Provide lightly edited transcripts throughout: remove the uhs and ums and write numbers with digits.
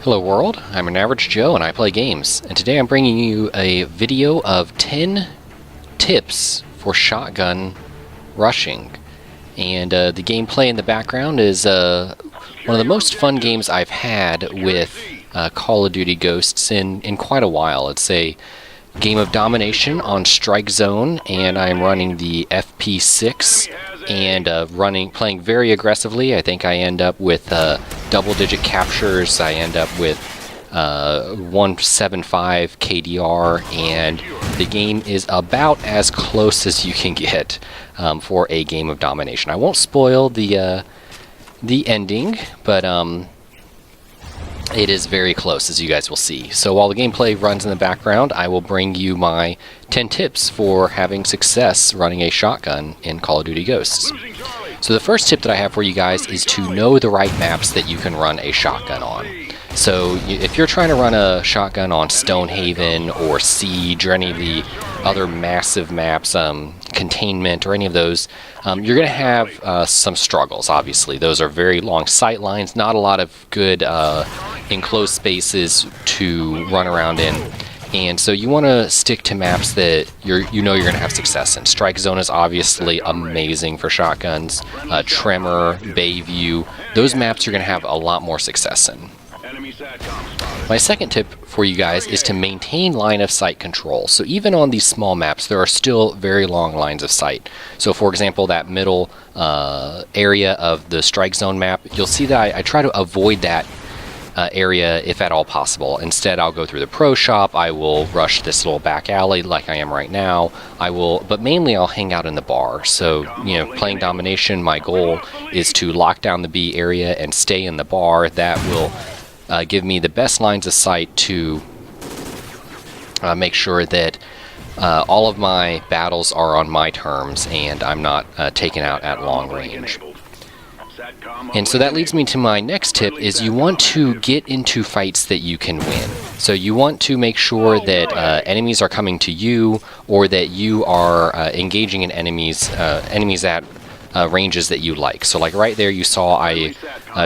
Hello world, I'm an average Joe and I play games, and today I'm bringing you a video of 10 tips for shotgun rushing. And the gameplay in the background is one of the most fun games I've had with Call of Duty Ghosts in quite a while. It's a game of domination on Strike Zone, and I'm running the FP6 and playing very aggressively. I think I end up with double-digit captures. I end up with 175 KDR, and the game is about as close as you can get for a game of domination. I won't spoil the ending, but it is very close, as you guys will see. So while the gameplay runs in the background, I will bring you my 10 tips for having success running a shotgun in Call of Duty Ghosts. So the first tip that I have for you guys is to know the right maps that you can run a shotgun on. So if you're trying to run a shotgun on Stonehaven or Siege or any of the other massive maps, Containment or any of those, you're going to have some struggles, obviously. Those are very long sight lines, not a lot of good enclosed spaces to run around in. And so you want to stick to maps that you know you're going to have success in. Strike Zone is obviously amazing for shotguns. Tremor, Bayview, those maps you're going to have a lot more success in. My second tip for you guys is to maintain line of sight control. So even on these small maps, there are still very long lines of sight. So for example, that middle area of the Strike Zone map, you'll see that I try to avoid that area if at all possible. Instead, I'll go through the pro shop. I will rush this little back alley like I am right now. But mainly I'll hang out in the bar. So, playing domination, my goal is to lock down the B area and stay in the bar. That will give me the best lines of sight to make sure that all of my battles are on my terms and I'm not taken out at long range. And so that leads me to my next tip, is you want to get into fights that you can win. So you want to make sure that enemies are coming to you, or that you are engaging in enemies at ranges that you like. So like right there you saw I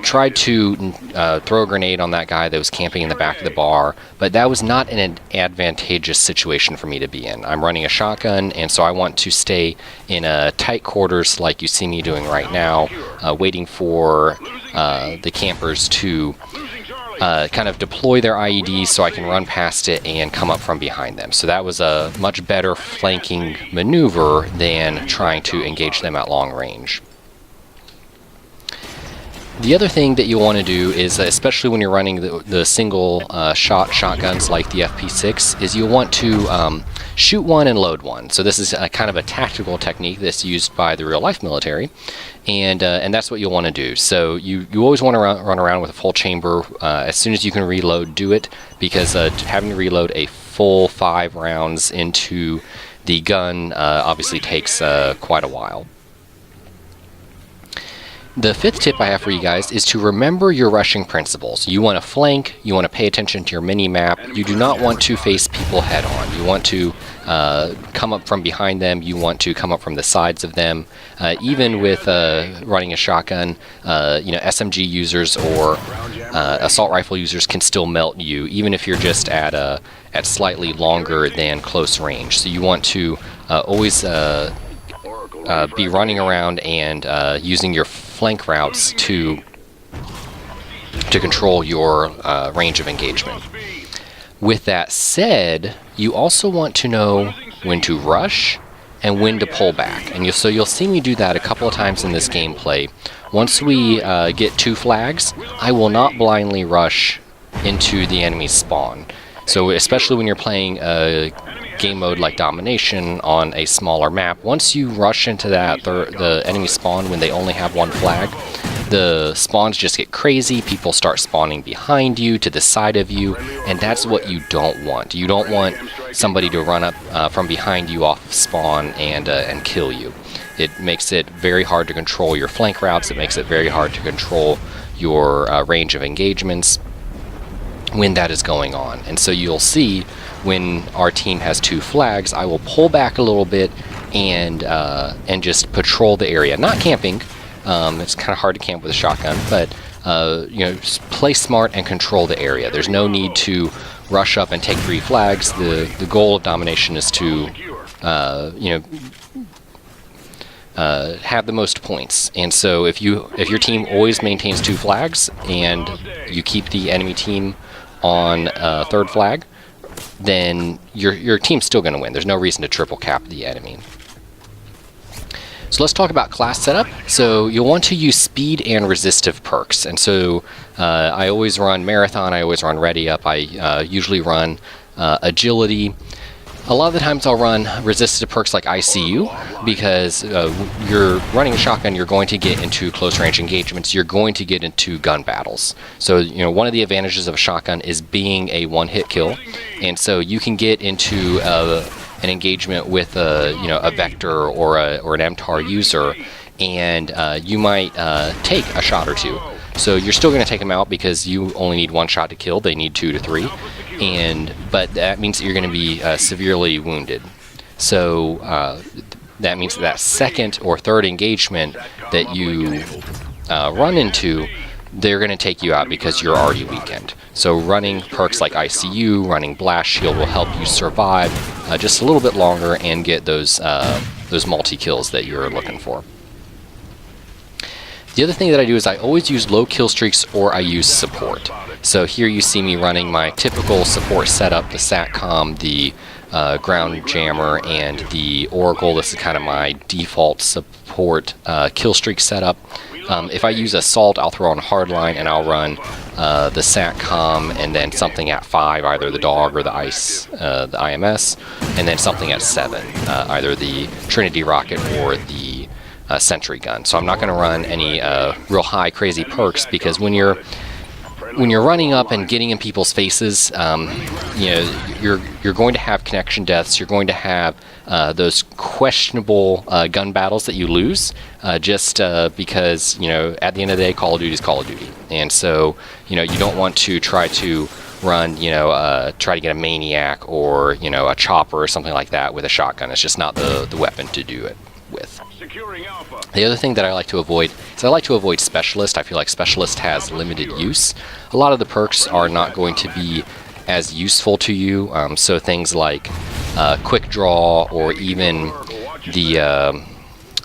tried to throw a grenade on that guy that was camping in the back of the bar, but that was not an advantageous situation for me to be in. I'm running a shotgun, and so I want to stay in tight quarters like you see me doing right now, waiting for the campers to kind of deploy their IEDs so I can run past it and come up from behind them. So that was a much better flanking maneuver than trying to engage them at long range. The other thing that you'll want to do is, especially when you're running the single shot shotguns like the FP6, is you'll want to shoot one and load one. So this is kind of a tactical technique that's used by the real life military, and that's what you'll want to do. So you always want to run around with a full chamber. As soon as you can reload, do it, because having to reload a full 5 rounds into the gun obviously takes quite a while. The fifth tip I have for you guys is to remember your rushing principles. You want to flank, you want to pay attention to your mini-map, you do not want to face people head-on. You want to come up from behind them, you want to come up from the sides of them. Even with running a shotgun, SMG users or assault rifle users can still melt you, even if you're just at slightly longer than close range. So you want to always be running around and using your flank routes to control your range of engagement. With that said, you also want to know when to rush and when to pull back. And so you'll see me do that a couple of times in this gameplay. Once we get 2 flags, I will not blindly rush into the enemy's spawn. So especially when you're playing a game mode like domination on a smaller map, once you rush into the enemy spawn when they only have 1 flag, the spawns just get crazy. People start spawning behind you, to the side of you, and that's what you don't want. You don't want somebody to run up from behind you off of spawn and kill you. It makes it very hard to control your flank routes. It makes it very hard to control your range of engagements when that is going on. And so you'll see when our team has 2 flags, I will pull back a little bit and just patrol the area. Not camping. It's kind of hard to camp with a shotgun, but play smart and control the area. There's no need to rush up and take 3 flags. The goal of domination is to have the most points. And so if your team always maintains 2 flags and you keep the enemy team on 3rd flag, then your team's still going to win. There's no reason to triple cap the enemy. So let's talk about class setup. So you'll want to use speed and resistive perks. And so I always run Marathon, I always run Ready Up, I usually run Agility. A lot of the times I'll run resistive perks like ICU, because you're running a shotgun, you're going to get into close range engagements, you're going to get into gun battles. So one of the advantages of a shotgun is being a one-hit kill, and so you can get into an engagement with a Vector or an MTAR user, and you might take a shot or 2. So you're still going to take them out because you only need 1 shot to kill. They need 2 to 3, but that means that you're going to be severely wounded. So that means that 2nd or 3rd engagement that you run into, they're going to take you out because you're already weakened. So running perks like ICU, running Blast Shield will help you survive just a little bit longer and get those multi-kills that you're looking for. The other thing that I do is I always use low kill streaks, or I use support. So here you see me running my typical support setup, the SATCOM, the Ground Jammer, and the Oracle. This is kind of my default support kill streak setup. If I use Assault, I'll throw on Hardline, and I'll run the SATCOM, and then something at 5, either the Dog or the IMS, and then something at 7, either the Trinity Rocket or the Sentry Gun. So I'm not going to run any real high crazy perks, because when you're running up and getting in people's faces, you're going to have connection deaths. You're going to have those questionable gun battles that you lose just because at the end of the day, Call of Duty is Call of Duty, and so you don't want to try to run try to get a Maniac or a Chopper or something like that with a shotgun. It's just not the weapon to do it with. The other thing that I like to avoid is I like to avoid Specialist. I feel like Specialist has limited use. A lot of the perks are not going to be as useful to you, so things like Quick Draw or even the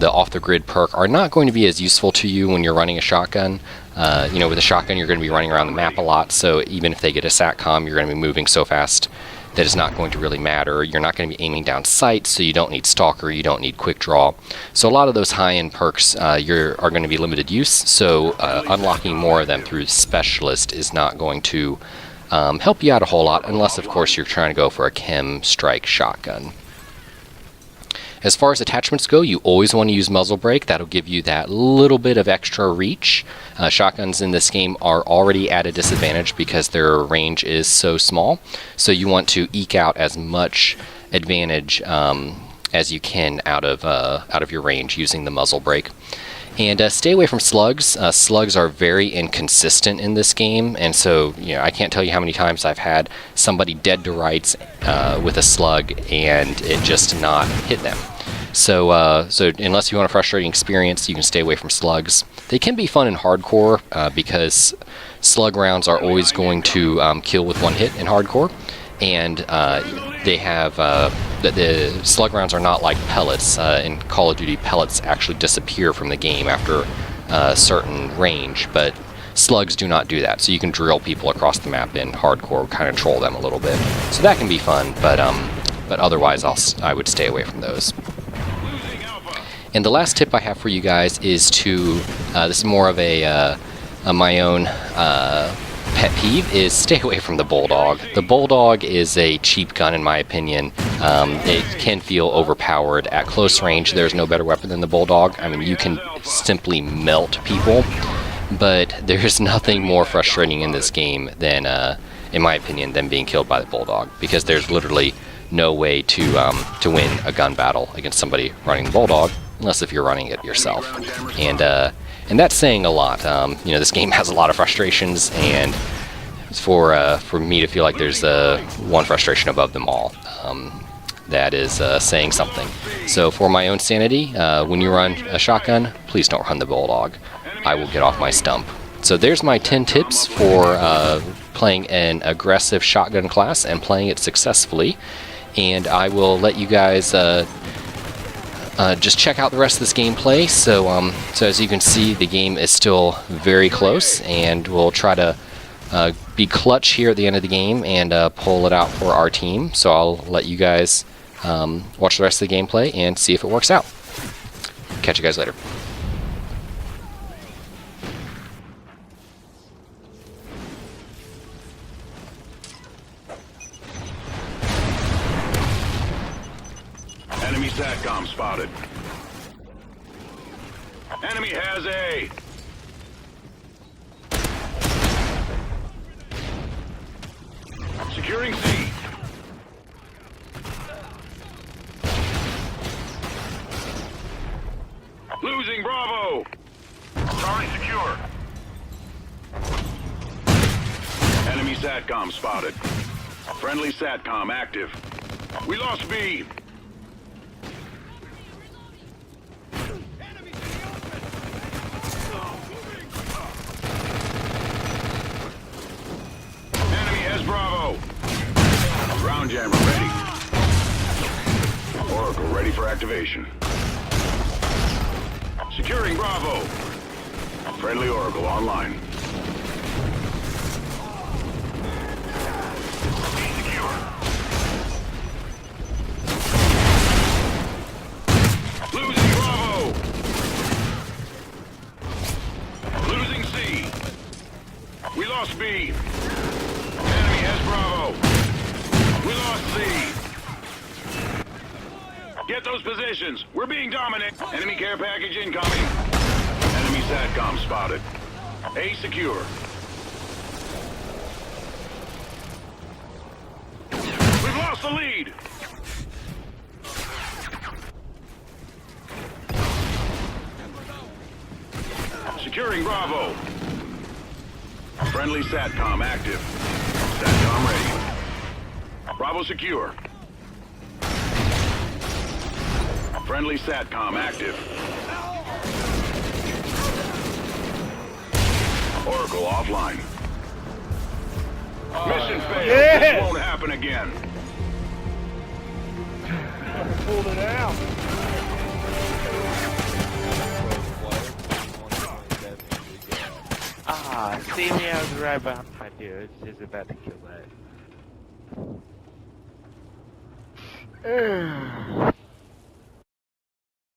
off-the-grid perk are not going to be as useful to you when you're running a shotgun. With a shotgun you're going to be running around the map a lot, so even if they get a SATCOM, you're going to be moving so fast that it's not going to really matter. You're not going to be aiming down sight, so you don't need Stalker, you don't need Quick Draw. So a lot of those high-end perks are going to be limited use, so unlocking more of them through Specialist is not going to help you out a whole lot, unless of course you're trying to go for a Chem Strike shotgun. As far as attachments go, you always want to use Muzzle Brake. That'll give you that little bit of extra reach. Shotguns in this game are already at a disadvantage because their range is so small. So you want to eke out as much advantage as you can out of your range using the Muzzle Brake. And stay away from slugs. Slugs are very inconsistent in this game, and so I can't tell you how many times I've had somebody dead to rights with a slug and it just not hit them. So unless you want a frustrating experience, you can stay away from slugs. They can be fun in hardcore because slug rounds are always going to kill with 1 hit in hardcore, and they have the slug rounds are not like pellets. In Call of Duty, pellets actually disappear from the game after a certain range, but slugs do not do that. So you can drill people across the map in hardcore, kind of troll them a little bit. So that can be fun, but otherwise I would stay away from those. And the last tip I have for you guys is to this is more of a my own pet peeve, is stay away from the Bulldog. The Bulldog is a cheap gun in my opinion. It can feel overpowered at close range. There's no better weapon than the Bulldog. I mean, you can simply melt people, but there's nothing more frustrating in this game than, in my opinion, than being killed by the Bulldog, because there's literally no way to win a gun battle against somebody running the Bulldog, unless if you're running it yourself. And that's saying a lot. This game has a lot of frustrations, and for me to feel like there's one frustration above them all, that is saying something. So for my own sanity, when you run a shotgun, please don't run the Bulldog. I will get off my stump So there's my 10 tips for playing an aggressive shotgun class and playing it successfully. And I will let you guys just check out the rest of this gameplay. So as you can see, the game is still very close, and we'll try to be clutch here at the end of the game and pull it out for our team. So I'll let you guys watch the rest of the gameplay and see if it works out. Catch you guys later. Enemy SATCOM spotted. Enemy has A. Securing C. Losing Bravo. Charlie secure. Enemy SATCOM spotted. Friendly SATCOM active. We lost B. Enemy has Bravo. Ground jammer ready. Oracle ready for activation. Securing Bravo. Friendly Oracle online. Secure. Losing Bravo. Losing C. We lost B. Enemy has Bravo. We lost C. Get those positions. We're being dominated. Enemy care package incoming. Enemy SATCOM spotted. A secure. We've lost the lead. Securing Bravo. Friendly SATCOM active. SATCOM ready. Bravo secure. Friendly SATCOM active. Oracle offline. Mission failed. Yes! This won't happen again. Pulled it out. Ah, see me, I was right behind you. It's just about to kill that.